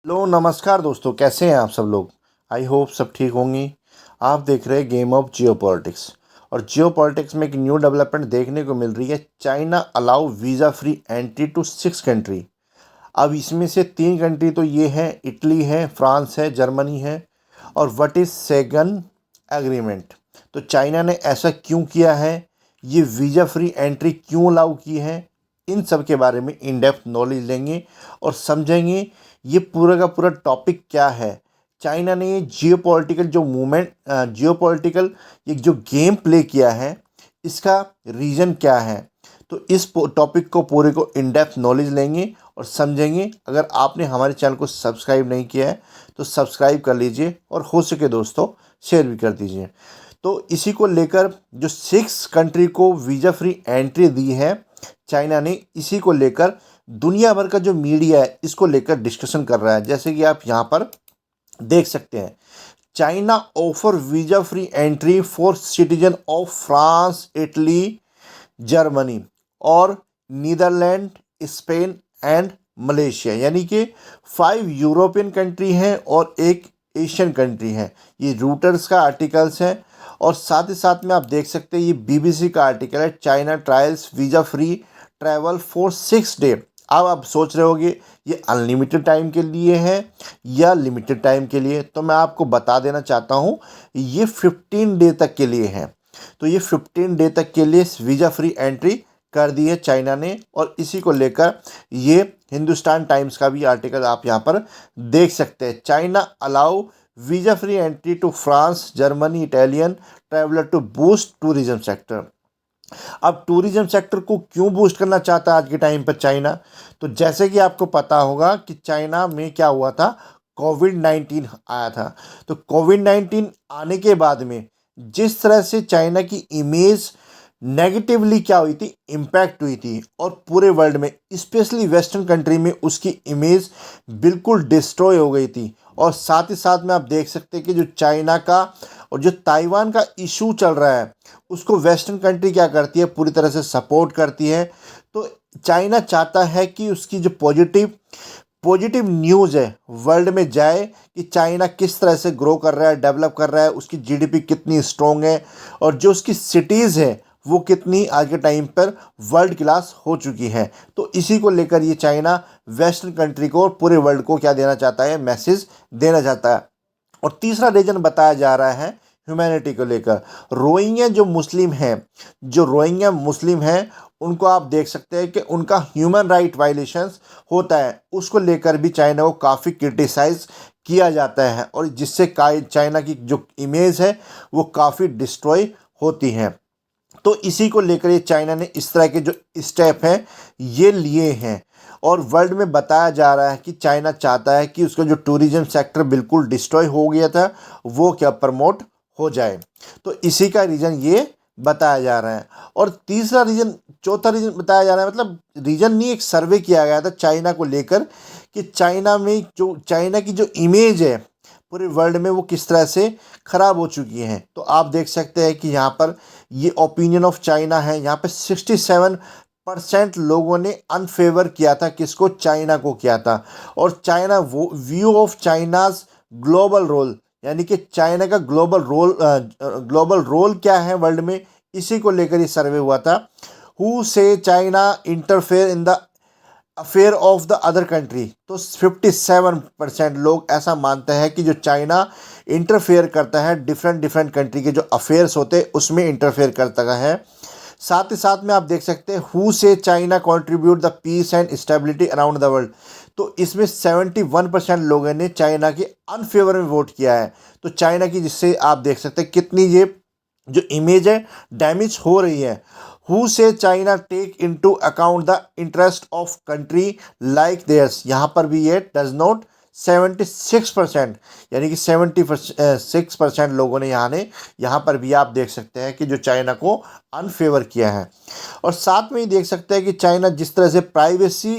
Hello नमस्कार दोस्तों, कैसे हैं आप सब लोग। आई होप सब ठीक होंगी। आप देख रहे हैं गेम ऑफ जियो पॉलिटिक्स। और जियो पॉलिटिक्स में एक न्यू डेवलपमेंट देखने को मिल रही है। China allow visa free entry to 6 country. अब इसमें से 3 कंट्री तो ये हैं, इटली है, फ्रांस है, जर्मनी है। और व्हाट इज़ सेगन एग्रीमेंट। तो चाइना ने ऐसा क्यों किया है, ये वीज़ा फ्री एंट्री क्यों अलाउ की है, इन सब के बारे में इन डेप्थ नॉलेज लेंगे और समझेंगे ये पूरा का पूरा टॉपिक क्या है। चाइना ने ये जियोपॉलिटिकल जो मूवमेंट जियोपॉलिटिकल ये जो गेम प्ले किया है, इसका रीज़न क्या है। तो इस टॉपिक को पूरे को इन डेप्थ नॉलेज लेंगे और समझेंगे। अगर आपने हमारे चैनल को सब्सक्राइब नहीं किया है तो सब्सक्राइब कर लीजिए और हो सके दोस्तों शेयर भी कर दीजिए। तो इसी को लेकर जो 6 कंट्री को वीज़ा फ्री एंट्री दी है चाइना ने, इसी को लेकर दुनिया भर का जो मीडिया है इसको लेकर डिस्कशन कर रहा है। जैसे कि आप यहाँ पर देख सकते हैं, China offer visa free entry for citizen of France, Italy, Germany और नीदरलैंड, स्पेन एंड मलेशिया। यानी कि 5 यूरोपियन कंट्री हैं और एक एशियन कंट्री है। ये रूटर्स का आर्टिकल्स है। और साथ ही साथ में आप देख सकते हैं ये बीबीसी का आर्टिकल है, China trials visa free travel for 6 day. अब आप सोच रहे होगे ये अनलिमिटेड टाइम के लिए है या लिमिटेड टाइम के लिए। तो मैं आपको बता देना चाहता हूँ ये 15 डे तक के लिए है। तो ये 15 डे तक के लिए वीज़ा फ्री एंट्री कर दी है चाइना ने। और इसी को लेकर ये हिंदुस्तान टाइम्स का भी आर्टिकल आप यहाँ पर देख सकते हैं। China allow visa free entry to France, Germany, Italian traveller to boost tourism sector. अब टूरिज्म सेक्टर को क्यों बूस्ट करना चाहता है आज के टाइम पर चाइना। तो जैसे कि आपको पता होगा कि चाइना में क्या हुआ था, कोविड-19 आया था। तो कोविड-19 आने के बाद में जिस तरह से चाइना की इमेज नेगेटिवली क्या हुई थी, इम्पैक्ट हुई थी। और पूरे वर्ल्ड में स्पेशली वेस्टर्न कंट्री में उसकी इमेज बिल्कुल डिस्ट्रॉय हो गई थी। और साथ ही साथ में आप देख सकते हैं कि जो चाइना का और जो ताइवान का इशू चल रहा है उसको वेस्टर्न कंट्री क्या करती है, पूरी तरह से सपोर्ट करती है। तो चाइना चाहता है कि उसकी जो पॉजिटिव न्यूज़ है वर्ल्ड में जाए कि चाइना किस तरह से ग्रो कर रहा है, डेवलप कर रहा है, उसकी जीडीपी कितनी स्ट्रॉन्ग है और जो उसकी सिटीज़ है वो कितनी आज के टाइम पर वर्ल्ड क्लास हो चुकी है। तो इसी को लेकर ये चाइना वेस्टर्न कंट्री को और पूरे वर्ल्ड को क्या देना चाहता है, मैसेज देना चाहता है। और तीसरा रीजन बताया जा रहा है ह्यूमैनिटी को लेकर। रोहिंग्या मुस्लिम हैं उनको आप देख सकते हैं कि उनका ह्यूमन राइट वायलेशंस होता है, उसको लेकर भी चाइना को काफ़ी क्रिटिसाइज किया जाता है। और जिससे चाइना की जो इमेज है वो काफ़ी डिस्ट्रॉय होती है। तो इसी को लेकर ये चाइना ने इस तरह के जो स्टेप हैं ये लिए हैं। और वर्ल्ड में बताया जा रहा है कि चाइना चाहता है कि उसका जो टूरिज्म सेक्टर बिल्कुल डिस्ट्रॉय हो गया था वो क्या प्रमोट हो जाए। तो इसी का रीज़न ये बताया जा रहा है। और चौथा रीज़न बताया जा रहा है, मतलब रीज़न नहीं, एक सर्वे किया गया था चाइना को लेकर कि चाइना में जो चाइना की जो इमेज है पूरे वर्ल्ड में वो किस तरह से ख़राब हो चुकी है। तो आप देख सकते हैं कि यहाँ पर ये ओपिनियन ऑफ चाइना है। यहाँ पे 67% लोगों ने अनफेवर किया था, किसको, चाइना को किया था। और चाइना वो view of China's global role, यानी कि चाइना का ग्लोबल रोल क्या है वर्ल्ड में, इसी को लेकर ये सर्वे हुआ था। Who say China interfere in the affair of the other country. तो 57% लोग ऐसा मानते हैं कि जो चाइना इंटरफेयर करता है डिफरेंट कंट्री के जो अफेयर्स होते हैं उसमें इंटरफेयर करता है। साथ ही साथ में आप देख सकते हैं who say China contribute the peace and stability around the world. तो इसमें 71% लोगों ने चाइना के अनफेवर में वोट किया है। तो चाइना की, जिससे आप देख सकते हैं कितनी ये जो इमेज है डैमेज हो रही है। Who say China take into account the interest of country like theirs. यहाँ पर भी ये डज नॉट 76%, यानी कि 76% लोगों ने यहाँ पर भी आप देख सकते हैं कि जो चाइना को अनफेवर किया है। और साथ में ही देख सकते हैं कि चाइना जिस तरह से प्राइवेसी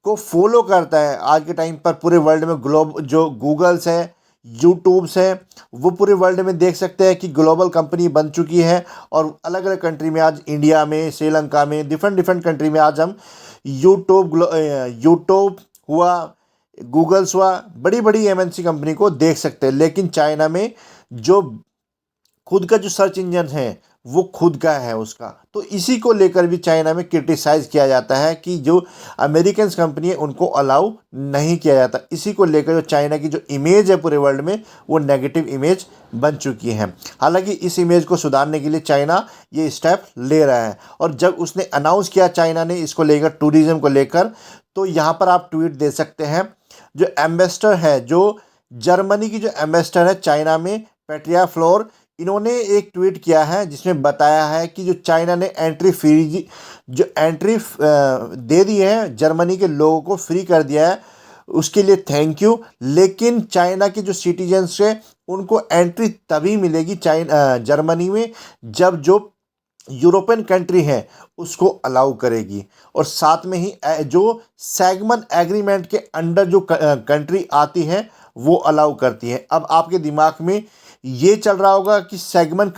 को फॉलो करता है आज के टाइम पर पूरे वर्ल्ड में, जो गूगल्स है, यूट्यूब्स है, वो पूरे वर्ल्ड में देख सकते हैं कि ग्लोबल कंपनी बन चुकी है। और अलग अलग कंट्री में, आज इंडिया में, श्रीलंका में, डिफरेंट कंट्री में आज हम यूट्यूब हुआ, गूगल्स हुआ, बड़ी बड़ी एमएनसी कंपनी को देख सकते हैं। लेकिन चाइना में जो खुद का जो सर्च इंजन है वो खुद का है उसका, तो इसी को लेकर भी चाइना में क्रिटिसाइज़ किया जाता है कि जो अमेरिकन कंपनी है उनको अलाउ नहीं किया जाता। इसी को लेकर जो चाइना की जो इमेज है पूरे वर्ल्ड में वो नेगेटिव इमेज बन चुकी है। हालांकि इस इमेज को सुधारने के लिए चाइना ये स्टेप ले रहा है। और जब उसने अनाउंस किया चाइना ने इसको लेकर, टूरिज्म को लेकर, तो यहाँ पर आप ट्वीट दे सकते हैं। जो एम्बेसडर है, जो जर्मनी की जो एम्बेसडर है चाइना में, पेट्रिया फ्लोर, इन्होंने एक ट्वीट किया है जिसमें बताया है कि जो चाइना ने एंट्री दे दी है, जर्मनी के लोगों को फ्री कर दिया है, उसके लिए थैंक यू। लेकिन चाइना के जो सिटीजन्स है उनको एंट्री तभी मिलेगी जर्मनी में जब जो यूरोपियन कंट्री है उसको अलाउ करेगी। और साथ में ही जो सेगमेंट एग्रीमेंट के अंडर जो कंट्री आती है वो अलाउ करती है। अब आपके दिमाग में ये चल रहा होगा कि सेगमेंट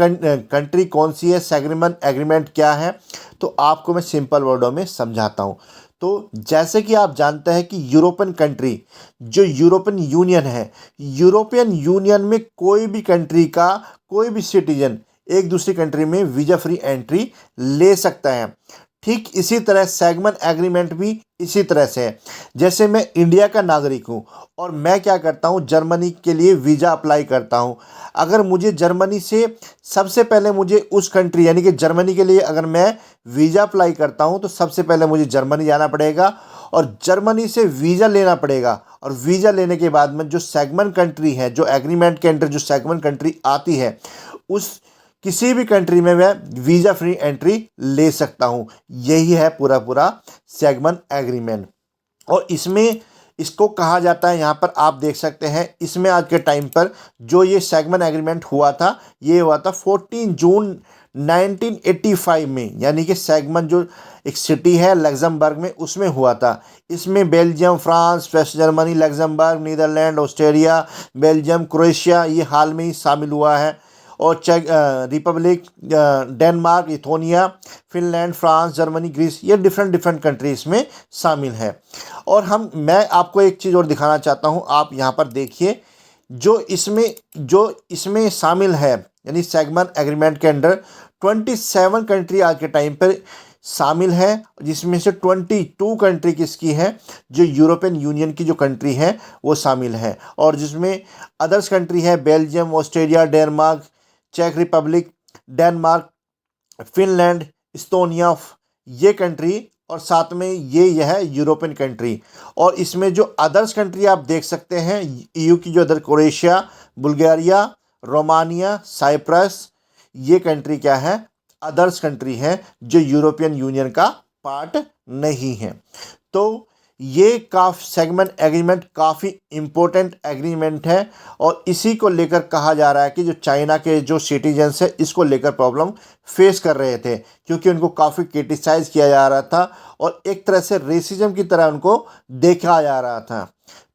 कंट्री कौन सी है, सेगमेंट एग्रीमेंट क्या है, तो आपको मैं सिंपल वर्डों में समझाता हूँ। तो जैसे कि आप जानते हैं कि यूरोपियन कंट्री, जो यूरोपियन यूनियन है, यूरोपियन यूनियन में कोई भी कंट्री का कोई भी सिटीजन एक दूसरी कंट्री में वीज़ा फ्री एंट्री ले सकता है। ठीक इसी तरह सेगमेंट एग्रीमेंट भी इसी तरह से है। जैसे मैं इंडिया का नागरिक हूँ और मैं क्या करता हूँ, जर्मनी के लिए वीज़ा अप्लाई करता हूँ। अगर मुझे जर्मनी से सबसे पहले मुझे उस कंट्री यानी कि जर्मनी के लिए अगर मैं वीज़ा अप्लाई करता हूँ तो सबसे पहले मुझे जर्मनी जाना पड़ेगा और जर्मनी से वीज़ा लेना पड़ेगा। और वीज़ा लेने के बाद में जो सेगमेंट कंट्री है, जो एग्रीमेंट के अंडर जो सेगमेंट कंट्री आती है, उस किसी भी कंट्री में मैं वीज़ा फ्री एंट्री ले सकता हूँ। यही है पूरा सेगमेंट एग्रीमेंट। और इसमें इसको कहा जाता है, यहाँ पर आप देख सकते हैं, इसमें आज के टाइम पर जो ये सेगमेंट एग्रीमेंट हुआ था, ये हुआ था 14 जून 1985 में, यानी कि सेगमेंट जो एक सिटी है लग्जमबर्ग में, उसमें हुआ था। इसमें Belgium, France, West Germany, Luxembourg, Netherlands, Australia, Belgium, Croatia ये हाल में ही शामिल हुआ है। और चेक Republic, Denmark, Estonia, Finland, France, Germany, Greece, ये डिफरेंट कंट्रीज में शामिल है। और मैं आपको एक चीज़ और दिखाना चाहता हूँ, आप यहाँ पर देखिए, जो इसमें शामिल है, यानी सेगमेंट एग्रीमेंट के अंडर 27 कंट्री आज के टाइम पर शामिल है, जिसमें से 22 कंट्री किसकी है, जो यूरोपियन यूनियन की जो कंट्री है वो शामिल है। और जिसमें अदर्स कंट्री है बेल्जियम, ऑस्ट्रेलिया, डेनमार्क, चेक रिपब्लिक, डेनमार्क, फिनलैंड, इस्तोनिया, ये कंट्री, और साथ में यह है यूरोपियन कंट्री। और इसमें जो अदर्स कंट्री आप देख सकते हैं ईयू की, जो other Croatia, Bulgaria, Romania, Cyprus, ये कंट्री क्या है, अदर्स कंट्री है जो यूरोपियन यूनियन का पार्ट नहीं है। तो ये सेगमेंट एग्रीमेंट काफ़ी इम्पोर्टेंट एग्रीमेंट है और इसी को लेकर कहा जा रहा है कि जो चाइना के जो सिटीजन्स है इसको लेकर प्रॉब्लम फेस कर रहे थे, क्योंकि उनको काफ़ी क्रिटिसाइज़ किया जा रहा था और एक तरह से रेसिज्म की तरह उनको देखा जा रहा था।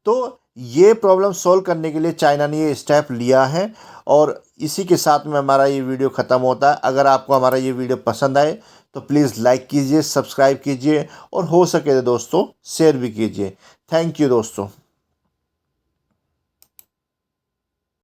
तो ये प्रॉब्लम सॉल्व करने के लिए चाइना ने ये स्टेप लिया है। और इसी के साथ में हमारा ये वीडियो ख़त्म होता है। अगर आपको हमारा ये वीडियो पसंद आए तो प्लीज़ लाइक कीजिए, सब्सक्राइब कीजिए और हो सके तो दोस्तों शेयर भी कीजिए। थैंक यू दोस्तों।